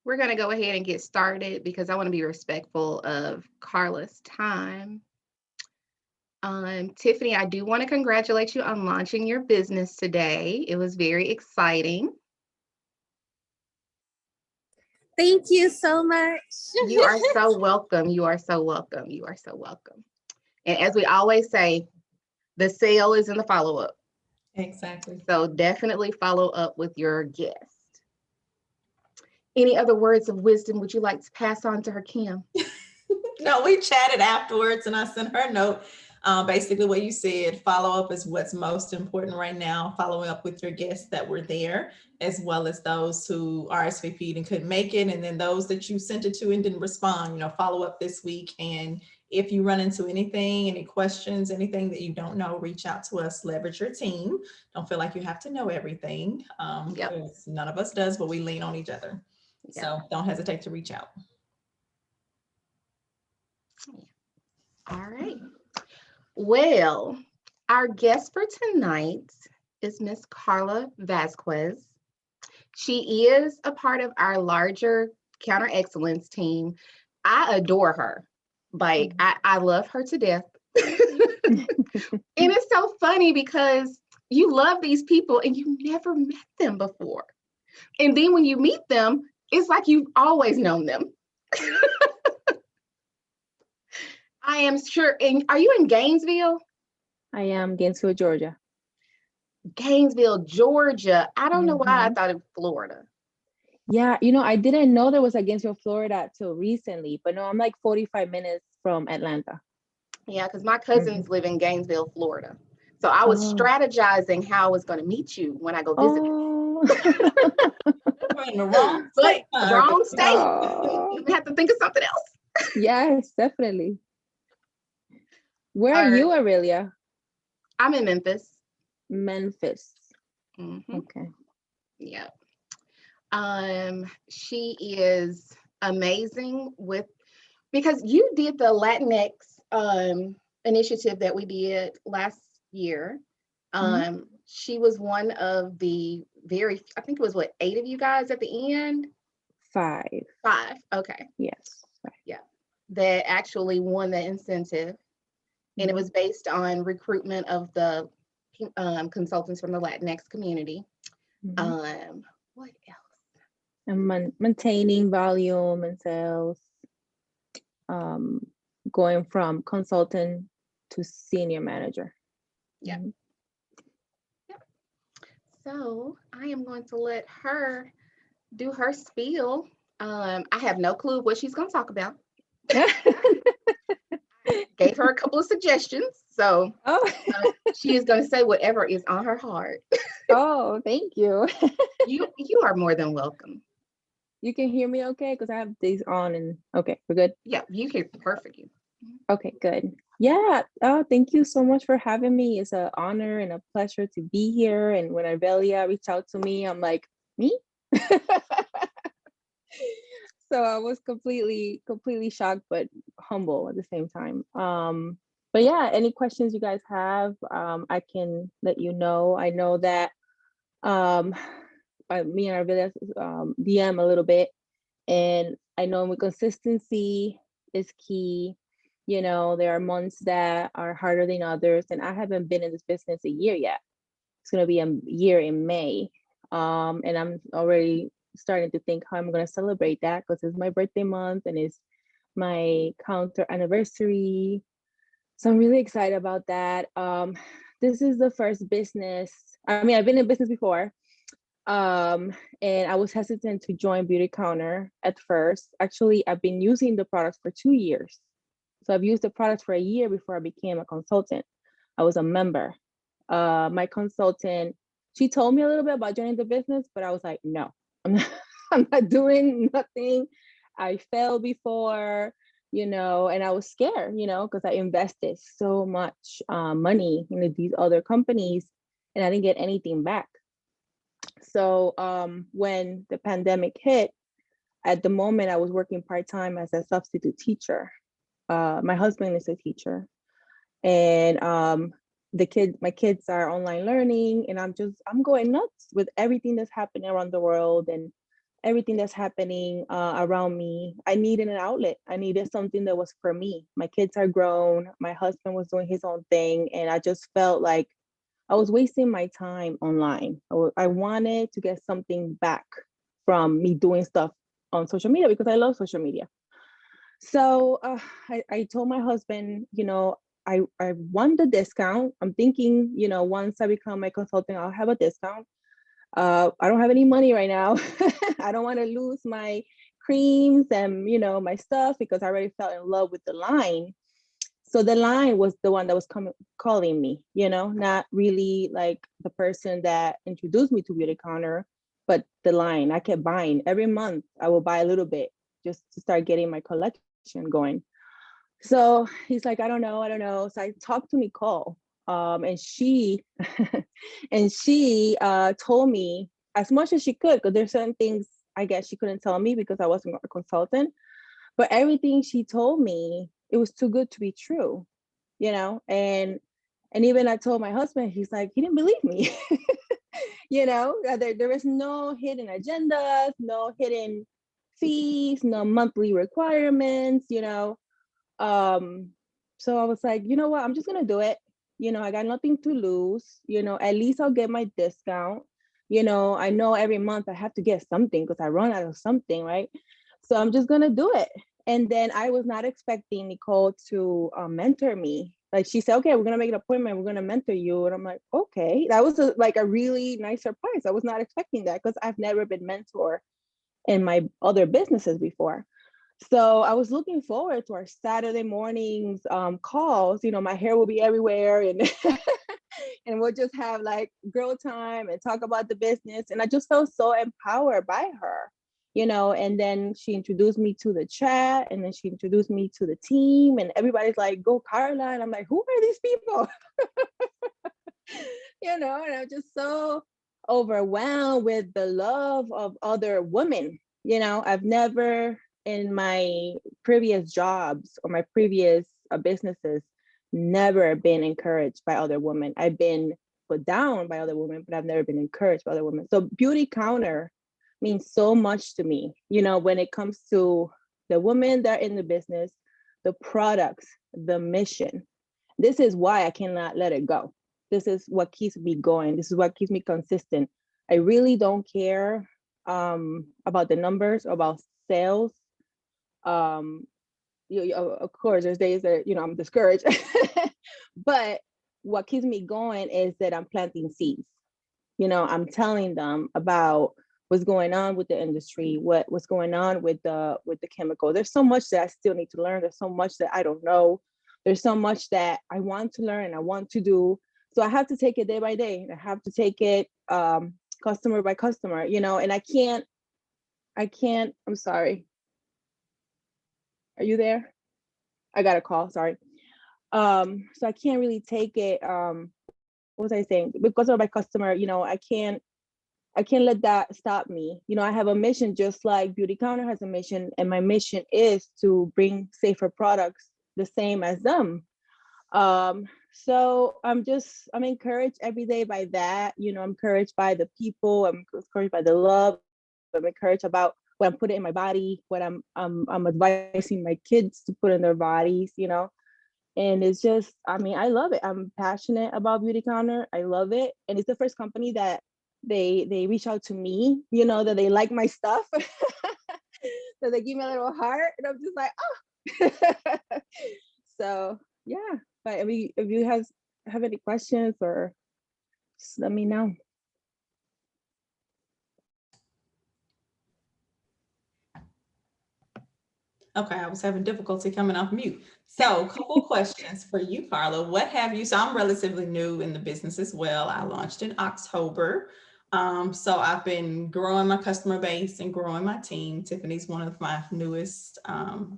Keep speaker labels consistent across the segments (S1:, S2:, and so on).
S1: we're going to go ahead and get started because I want to be respectful of Carla's time. Tiffany, I do want to congratulate you on launching your business today. It was very exciting.
S2: Thank you so much.
S1: You are so welcome. You are so welcome. You are so welcome. And as we always say, the sale is in the follow-up.
S3: Exactly.
S1: So definitely follow up with your guest. Any other words of wisdom would you like to pass on to her, Kim?
S3: No, we chatted afterwards and I sent her a note. Basically what you said, follow up is what's most important right now, following up with your guests that were there, as well as those who RSVP'd and couldn't make it. And then those that you sent it to and didn't respond, follow up this week. And if you run into anything, any questions, anything that you don't know, reach out to us, leverage your team. Don't feel like you have to know everything. Because none of us does, but we lean on each other. Yep. So don't hesitate to reach out.
S1: All right. Well, our guest for tonight is Miss Carla Vasquez. She is a part of our larger Counter Excellence team. I adore her. Like, I love her to death. And it's so funny because you love these people and you never met them before. And then when you meet them, it's like you've always known them. I am sure. And are you in Gainesville?
S4: I am Gainesville, Georgia.
S1: Gainesville, Georgia. I don't know why I thought it was Florida.
S4: Yeah, I didn't know there was a Gainesville, Florida till recently, but no, I'm like 45 minutes from Atlanta.
S1: Yeah, because my cousins live in Gainesville, Florida. So I was strategizing how I was going to meet you when I go visit.
S3: We're in the wrong state.
S1: Wrong state. We have to think of something else.
S4: Yes, definitely. Where are you, Aurelia?
S1: I'm in Memphis.
S4: Memphis.
S1: Mm-hmm.
S4: Okay.
S1: Yeah. She is amazing because you did the Latinx initiative that we did last year. She was one of the I think it was 8 of you guys at the end?
S4: 5.
S1: Okay.
S4: Yes. 5.
S1: Yeah. That actually won the incentive. And it was based on recruitment of the consultants from the Latinx community. What else?
S4: And maintaining volume and sales. Going from consultant to senior manager.
S1: Yeah. Yep. So I am going to let her do her spiel. I have no clue what she's going to talk about. Gave her a couple of suggestions. So she is going to say whatever is on her heart.
S4: Oh, thank you.
S1: You are more than welcome.
S4: You can hear me okay? Because I have these on and okay, we're good.
S1: Yeah, you hear perfect.
S4: Okay, good. Yeah. Oh, thank you so much for having me. It's an honor and a pleasure to be here. And when Arbelia reached out to me, I'm like, me? So I was completely shocked, but humble at the same time. But yeah, any questions you guys have, I can let you know. I know that me and Arbelia DM a little bit, and I know consistency is key. There are months that are harder than others, and I haven't been in this business a year yet. It's gonna be a year in May, and I'm already starting to think how I'm gonna celebrate that because it's my birthday month and it's my counter anniversary. So I'm really excited about that. This is the first business. I mean, I've been in business before, and I was hesitant to join Beautycounter at first. Actually, I've been using the products for 2 years. So I've used the products for a year before I became a consultant. I was a member. My consultant, she told me a little bit about joining the business, but I was like, no, I'm not doing nothing. I failed before, and I was scared, because I invested so much money in these other companies and I didn't get anything back. So when the pandemic hit, at the moment I was working part-time as a substitute teacher. My husband is a teacher, and my kids are online learning, and I'm going nuts with everything that's happening around the world and everything that's happening around me, I needed an outlet. I needed something that was for me. My kids are grown. My husband was doing his own thing. And I just felt like I was wasting my time online. I wanted to get something back from me doing stuff on social media because I love social media. So I told my husband, I want the discount. I'm thinking, once I become a consultant, I'll have a discount. I don't have any money right now. I don't want to lose my creams and, my stuff because I already fell in love with the line. So the line was the one that was calling me, not really like the person that introduced me to Beautycounter, but the line. I kept buying every month. I will buy a little bit just to start getting my collection going. So he's like, I don't know. So I talked to Nicole, and she and she told me as much as she could, because there's certain things I guess she couldn't tell me because I wasn't a consultant. But everything she told me, it was too good to be true, and even I told my husband, he's like, he didn't believe me. There is no hidden agendas, no hidden fees, no monthly requirements, so I was like, you know what, I'm just gonna do it. I got nothing to lose. At least I'll get my discount. I know every month I have to get something because I run out of something, right? So I'm just gonna do it. And then I was not expecting Nicole to mentor me. Like she said, okay, we're gonna make an appointment. We're gonna mentor you, and I'm like, okay. That was like a really nice surprise. I was not expecting that because I've never been mentored in my other businesses before. So I was looking forward to our Saturday mornings calls. My hair will be everywhere, and and we'll just have like girl time and talk about the business. And I just felt so empowered by her, and then she introduced me to the chat, and then she introduced me to the team, and everybody's like, go Carla. And I'm like, who are these people? And I'm just so overwhelmed with the love of other women. I've never in my previous jobs or my previous businesses never been encouraged by other women. I've been put down by other women, but I've never been encouraged by other women. So Beautycounter means so much to me, when it comes to the women that are in the business, the products, the mission. This is why I cannot let it go. This is what keeps me going. This is what keeps me consistent. I really don't care about the numbers, about sales. Of course, there's days that I'm discouraged, but what keeps me going is that I'm planting seeds. I'm telling them about what's going on with the industry, what's going on with the chemical. There's so much that I still need to learn. There's so much that I don't know. There's so much that I want to learn and I want to do. So I have to take it day by day. I have to take it customer by customer, and I can't, I'm sorry. Are you there? I got a call, sorry. So I can't really take it, what was I saying? Because of my customer, I can't let that stop me. I have a mission just like Beautycounter has a mission, and my mission is to bring safer products the same as them. So I'm encouraged every day by that. I'm encouraged by the people, I'm encouraged by the love, I'm encouraged about what I'm putting in my body, what I'm advising my kids to put in their bodies, and it's just, I love it. I'm passionate about Beautycounter. I love it. And it's the first company that they reach out to me, that they like my stuff. So they give me a little heart, and I'm just like, oh. So yeah, but if you have any questions, or just let me know.
S3: Okay, I was having difficulty coming off mute. So a couple questions for you, Carla. What have you, so I'm relatively new in the business as well. I launched in October. So I've been growing my customer base and growing my team. Tiffany's one of my newest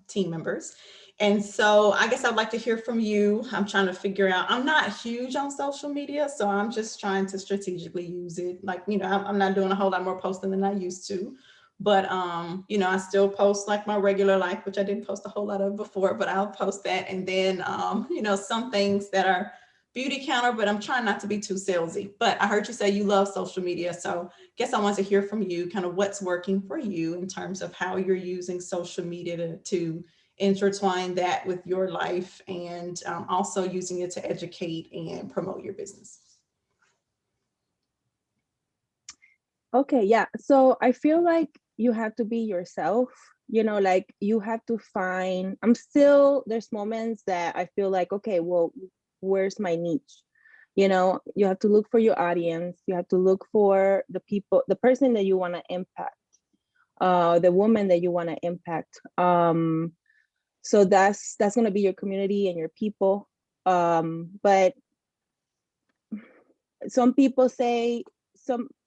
S3: team members. And so I guess I'd like to hear from you. I'm trying to figure out, I'm not huge on social media, so I'm just trying to strategically use it. Like, I'm not doing a whole lot more posting than I used to. But, I still post like my regular life, which I didn't post a whole lot of before, but I'll post that. And then, some things that are Beautycounter, but I'm trying not to be too salesy. But I heard you say you love social media. So guess I want to hear from you kind of what's working for you in terms of how you're using social media to intertwine that with your life and also using it to educate and promote your business.
S4: Okay, yeah. So I feel like you have to be yourself, like you have to find, there's moments that I feel like, okay, well, where's my niche? You have to look for your audience. You have to look for the person that you want to impact, the woman that you want to impact. So that's going to be your community and your people. But some people say,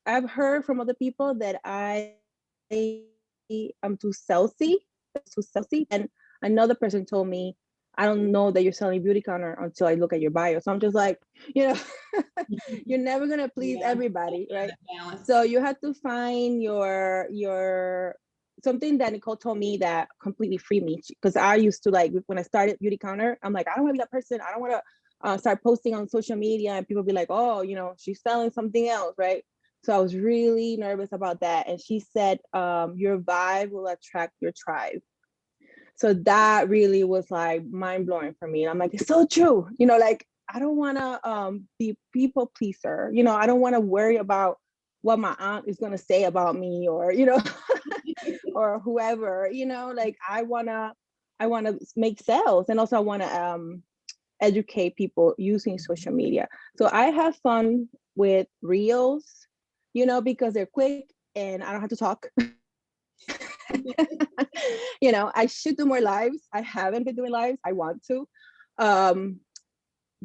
S4: I've heard from other people that I'm too salesy. And another person told me, I don't know that you're selling Beautycounter until I look at your bio. So I'm just like, you're never gonna please everybody, right? So you have to find your something that Nicole told me that completely freed me, because I used to, like, when I started Beautycounter, I'm like, I don't want to be that person. I don't want to start posting on social media and people be like, oh, she's selling something else, right? So I was really nervous about that. And she said, your vibe will attract your tribe. So that really was like mind blowing for me. And I'm like, it's so true. Like, I don't want to be people pleaser. I don't want to worry about what my aunt is going to say about me, or, or whoever, like I want to make sales. And also I want to educate people using social media. So I have fun with reels, because they're quick and I don't have to talk. I should do more lives. I haven't been doing lives. I want to.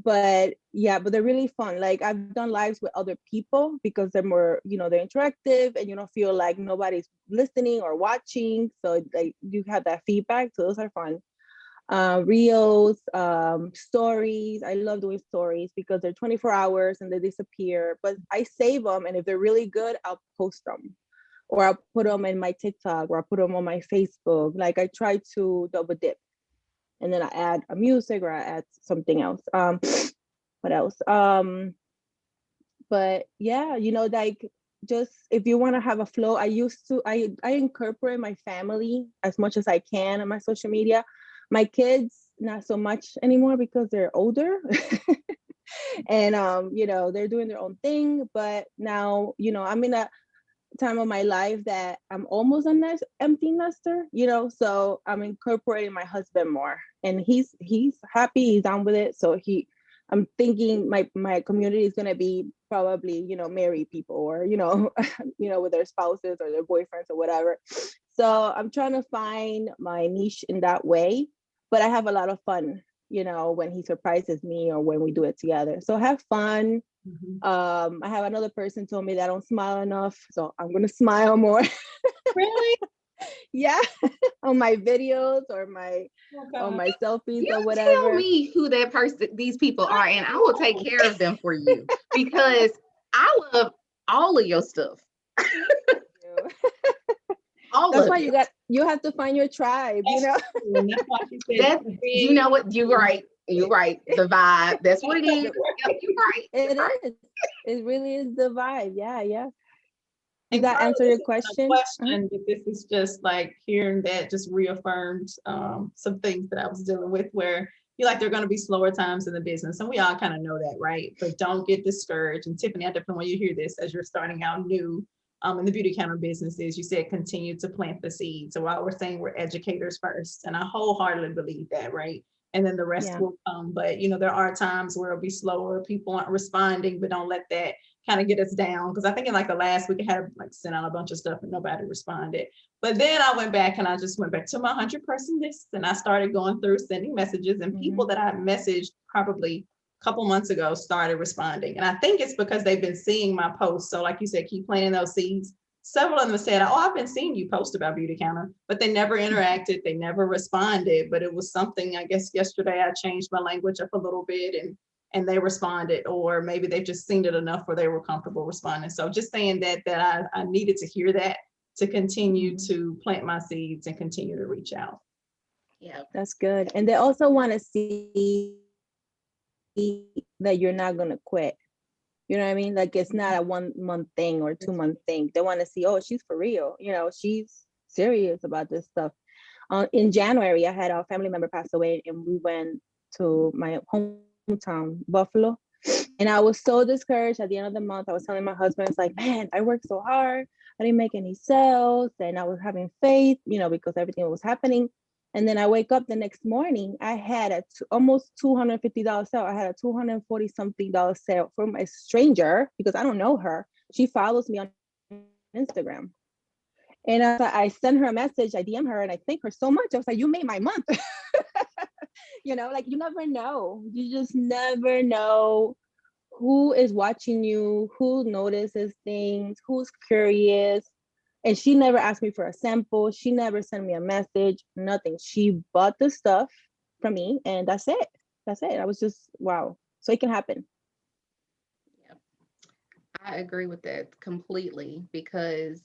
S4: But they're really fun. Like, I've done lives with other people because they're more, they're interactive and you don't feel like nobody's listening or watching. So like you have that feedback. So those are fun. Reels, stories. I love doing stories because they're 24 hours and they disappear, but I save them. And if they're really good, I'll post them, or I'll put them in my TikTok, or I'll put them on my Facebook. Like, I try to double dip, and then I add a music or I add something else. What else? But yeah, like, just if you want to have a flow, I incorporate my family as much as I can on my social media. My kids, not so much anymore because they're older. And they're doing their own thing. But now, I'm in a time of my life that I'm almost a empty nester, so I'm incorporating my husband more, and he's happy, he's down with it. So I'm thinking my community is going to be probably, married people, or, with their spouses or their boyfriends or whatever. So I'm trying to find my niche in that way, but I have a lot of fun, when he surprises me or when we do it together. So have fun. I have another person told me that I don't smile enough, so I'm gonna smile more.
S3: Really?
S4: Yeah. On my videos or on my selfies
S1: You
S4: or whatever.
S1: tell me who these people are, and I will take care of them for you, because I love all of your stuff.
S4: That's why you have to find your tribe,
S3: That's why she said
S1: you know what, you're right. You're right. The vibe. That's what it is. Yep, you're right.
S4: It
S1: right.
S4: is. It really is the vibe. Yeah. Does
S3: And
S4: that answer your question?
S3: But this is just like hearing that just reaffirmed some things that I was dealing with, where you're like, there are going to be slower times in the business, and we all kind of know that, right? But don't get discouraged. And Tiffany, I definitely want you to hear this as you're starting out new in the Beautycounter businesses. You said continue to plant the seed. So while we're saying we're educators first, and I wholeheartedly believe that, right? And then the rest will come. But there are times where it'll be slower. People aren't responding, but don't let that kind of get us down. Because I think in like the last week, I had like sent out a bunch of stuff and nobody responded. But then I went back and I just went back to my 100-person list, and I started going through sending messages, and people that I messaged probably a couple months ago started responding. And I think it's because they've been seeing my posts. So like you said, keep planting those seeds. Several of them said, oh, I've been seeing you post about Beautycounter, but they never interacted. They never responded. But it was something, I guess yesterday I changed my language up a little bit and they responded, or maybe they've just seen it enough where they were comfortable responding. So just saying that I needed to hear that to continue to plant my seeds and continue to reach out.
S1: Yeah,
S4: that's good. And they also want to see that you're not gonna quit. You know what I mean? Like it's not a 1 month thing or 2 month thing. They want to see, oh, she's for real. You know, she's serious about this stuff. In January, I had a family member pass away, and we went to my hometown, Buffalo. And I was so discouraged at the end of the month. I was telling my husband, it's like, man, I worked so hard. I didn't make any sales. And I was having faith, you know, because everything was happening. And then I wake up the next morning, I had almost $250 sale. I had a $240 something sale from a stranger because I don't know her. She follows me on Instagram. And I sent her a message, I DM her, and I thank her so much. I was like, you made my month. You know, like you never know. You just never know who is watching you, who notices things, who's curious. And she never asked me for a sample. She never sent me a message, nothing. She bought the stuff from me, and that's it. That's it. I was just, wow. So it can happen.
S1: Yep. I agree with that completely because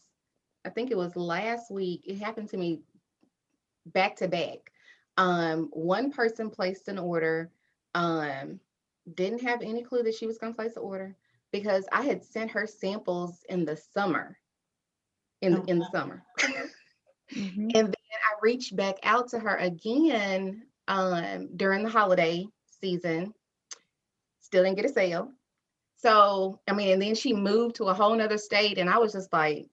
S1: I think it was last week. It happened to me back to back. One person placed an order, didn't have any clue that she was going to place the order because I had sent her samples in the summer, in the summer.
S4: Mm-hmm.
S1: And then I reached back out to her again during the holiday season. Still didn't get a sale. So, I mean, and then she moved to a whole nother state, and I was just like,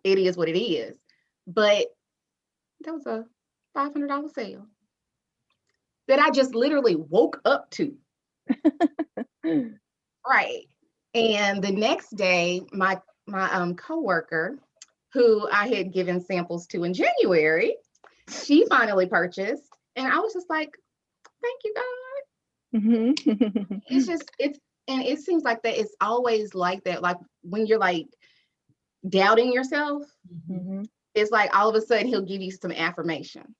S1: it is what it is. But that was a $500 sale that I just literally woke up to. Right. And the next day, my coworker, who I had given samples to in January, she finally purchased, and I was just like, "Thank you, God."
S4: Mm-hmm.
S1: And it seems like that it's always like that. Like when you're like doubting yourself,
S4: Mm-hmm.
S1: it's like all of a sudden he'll give you some affirmation.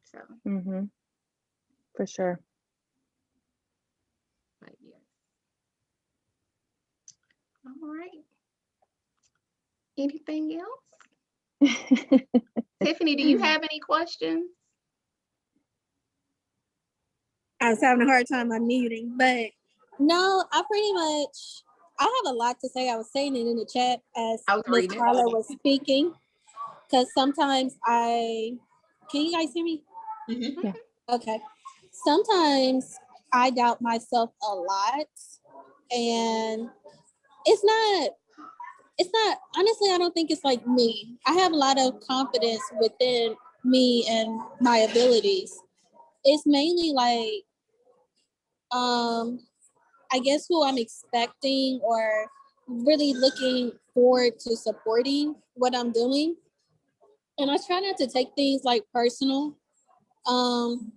S1: So,
S4: Mm-hmm. For sure.
S1: but yeah. All right. Anything else? Tiffany, do you have any questions?
S2: I was having a hard time unmuting, but no, I have a lot to say. I was saying it in the chat as
S1: I was
S2: Miss
S1: reading it.
S2: Carla was speaking, because sometimes can you guys hear me?
S3: Mhm.
S4: Yeah.
S2: Okay. Sometimes I doubt myself a lot, and it's not, honestly, I don't think it's like me. I have a lot of confidence within me and my abilities. It's mainly like, I guess who I'm expecting or really looking forward to supporting what I'm doing. And I try not to take things like personal, um,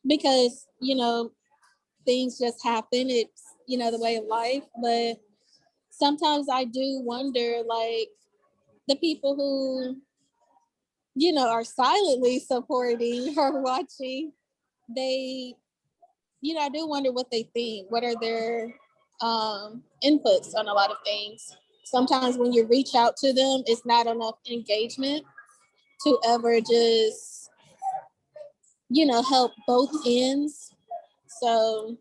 S2: because, things just happen. It's, the way of life. But sometimes I do wonder, like, the people who, are silently supporting or watching, they, I do wonder what they think. What are their inputs on a lot of things? Sometimes when you reach out to them, it's not enough engagement to ever just, help both ends. So,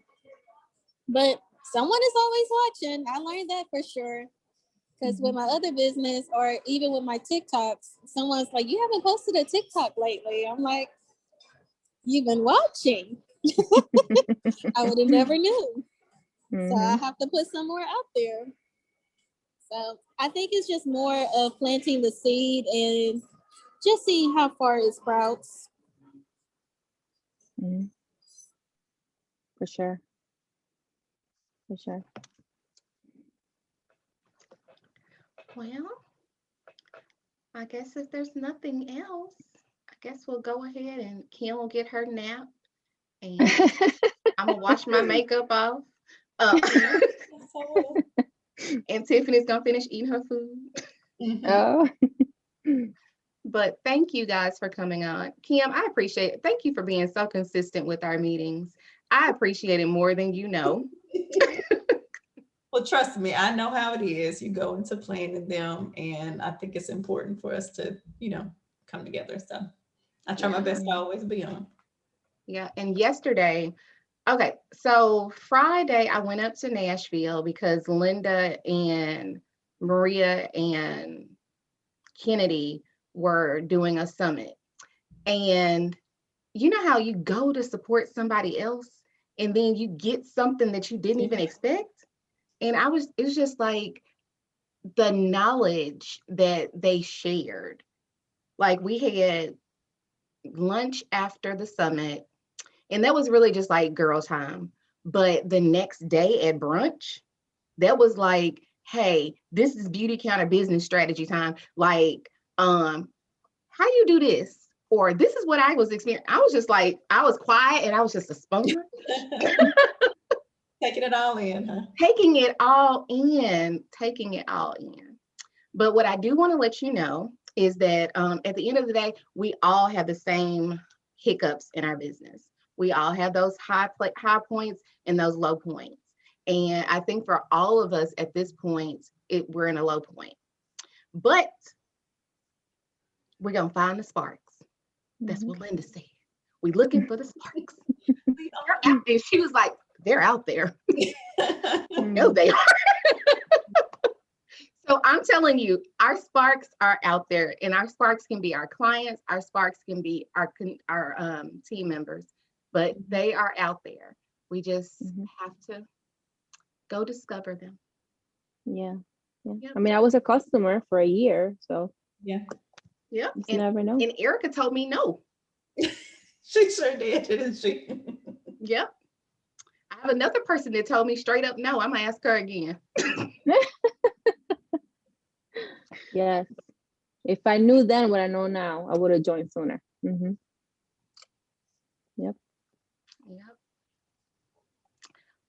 S2: but someone is always watching. I learned that for sure. Because with my other business or even with my TikToks, someone's like, you haven't posted a TikTok lately. I'm like, you've been watching. I would have never knew. So I
S4: Mm-hmm.
S2: have to put some more out there. So I think it's just more of planting the seed and just seeing how far it sprouts.
S4: Mm-hmm. For sure. For sure.
S1: Well, I guess if there's nothing else, I guess we'll go ahead and Kim will get her nap and I'm gonna wash my makeup off. Uh, and Tiffany's gonna finish eating her food.
S3: Mhm.
S4: Oh.
S1: But thank you guys for coming on. Kim, I appreciate it. Thank you for being so consistent with our meetings. I appreciate it more than you know.
S3: Well, trust me, I know how it is. You go into planning them, and I think it's important for us to, come together. So I try my best to
S1: Yeah.
S3: always be on.
S1: Yeah. And yesterday, Okay, so Friday I went up to Nashville because Linda and Maria and Kennedy were doing a summit. And you know how you go to support somebody else and then you get something that you didn't even expect? And it was just like the knowledge that they shared. Like we had lunch after the summit, and that was really just like girl time. But the next day at brunch, that was like, hey, this is Beautycounter business strategy time. Like, how you do this? Or this is what I was experiencing. I was just like, I was quiet and I was just a sponge.
S3: Taking it all in, huh?
S1: Taking it all in, taking it all in. But what I do want to let you know is that at the end of the day, we all have the same hiccups in our business. We all have those high points and those low points. And I think for all of us at this point, we're in a low point. But we're going to find the sparks. That's what Linda said. We're looking for the sparks. And she was like, they're out there. No, they are. So I'm telling you, our sparks are out there, and our sparks can be our clients, our sparks can be our team members, but they are out there. We just have to go discover them.
S4: Yeah.
S1: Yep.
S4: I mean, I was a customer for a year, so
S3: Yeah.
S1: Yep.
S4: you never know.
S1: And Erica told me no.
S3: She sure did, didn't she?
S1: Yep. I have another person that told me straight up no. I'm gonna ask her again.
S4: Yes. If I knew then what I know now, I would have joined sooner. Yep.
S1: Yep.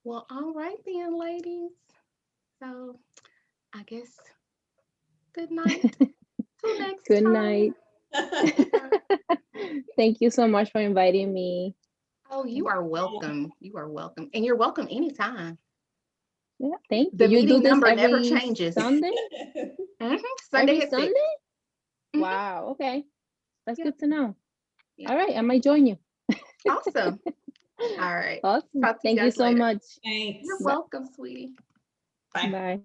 S1: Well, all right then, ladies. So I guess good night. Till next
S4: Good
S1: time.
S4: night. Thank you so much for inviting me.
S1: Oh, you are welcome. You are welcome. And you're welcome anytime.
S4: Yeah, thank you.
S1: The
S4: You do
S1: meeting
S4: this
S1: number never
S4: every
S1: changes.
S4: Sunday?
S1: Sunday
S4: Every
S1: at 6.
S4: Sunday?
S1: Mhm.
S4: Wow, okay. That's
S1: Yeah.
S4: good to know.
S1: Yeah.
S4: All right, I might join you.
S1: Awesome. All right.
S4: Awesome.
S1: Talk to
S4: Thank you
S1: guys
S4: so
S1: later.
S4: much.
S3: Thanks.
S1: You're welcome, sweetie.
S3: Bye.
S4: Bye.